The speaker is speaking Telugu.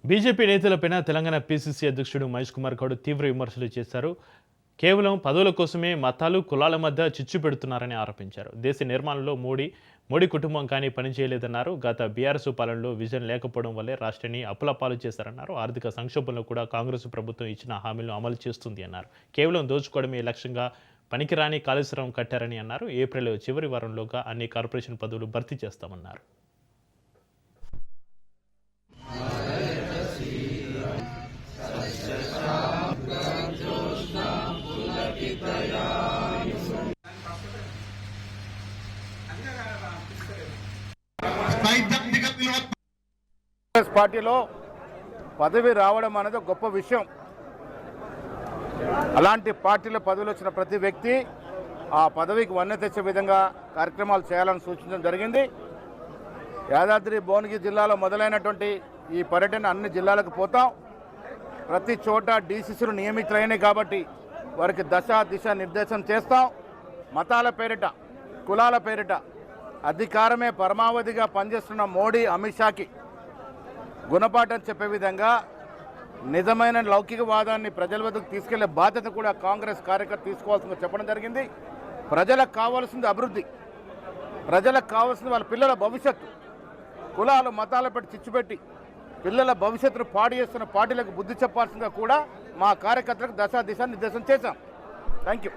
బీజేపీ నేతలపైన తెలంగాణ పీసీసీ అధ్యక్షుడు మహేష్ కుమార్ గౌడ్ తీవ్ర విమర్శలు చేశారు. కేవలం పదవుల కోసమే మతాలు, కులాల మధ్య చిచ్చు పెడుతున్నారని ఆరోపించారు. దేశ నిర్మాణంలో మోడీ కుటుంబం కానీ పనిచేయలేదన్నారు. గత బీఆర్ఎస్ పాలనలో విజన్ లేకపోవడం వల్లే రాష్ట్రాన్ని అప్పులపాలు చేశారన్నారు. ఆర్థిక సంక్షోభంలో కూడా కాంగ్రెస్ ప్రభుత్వం ఇచ్చిన హామీలను అమలు చేస్తుంది అన్నారు. కేవలం దోచుకోవడమే లక్ష్యంగా పనికిరాని కాళేశ్వరం కట్టారని అన్నారు. ఏప్రిల్ చివరి వారంలోగా అన్ని కార్పొరేషన్ పదవులు భర్తీ చేస్తామన్నారు. కాంగ్రెస్ పార్టీలో పదవి రావడం అనేది గొప్ప విషయం. అలాంటి పార్టీలో పదవులు వచ్చిన ప్రతి వ్యక్తి ఆ పదవికి వన్నె తెచ్చే విధంగా కార్యక్రమాలు చేయాలని సూచించడం జరిగింది. యాదాద్రి భువనగిరి జిల్లాలో మొదలైనటువంటి ఈ పర్యటన అన్ని జిల్లాలకు పోతాం. ప్రతి చోట డీసీసీలు నియమితులైనాయి కాబట్టి వారికి దశ దిశ నిర్దేశం చేస్తాం. మతాల పేరిట, కులాల పేరిట అధికారమే పరమావధిగా పనిచేస్తున్న మోడీ, అమిత్ షాకి గుణపాఠం చెప్పే విధంగా నిజమైన లౌకికవాదాన్ని ప్రజల వద్దకు తీసుకెళ్లే బాధ్యత కూడా కాంగ్రెస్ కార్యకర్త తీసుకోవాల్సిందిగా చెప్పడం జరిగింది. ప్రజలకు కావాల్సింది అభివృద్ధి, ప్రజలకు కావాల్సింది వాళ్ళ పిల్లల భవిష్యత్తు. కులాలు, మతాల పెట్టి చిచ్చుపెట్టి పిల్లల భవిష్యత్తును పాడు చేస్తున్న పార్టీలకు బుద్ధి చెప్పాల్సిందిగా కూడా మా కార్యకర్తలకు దశ దిశ నిర్దేశం చేశాం. Thank you.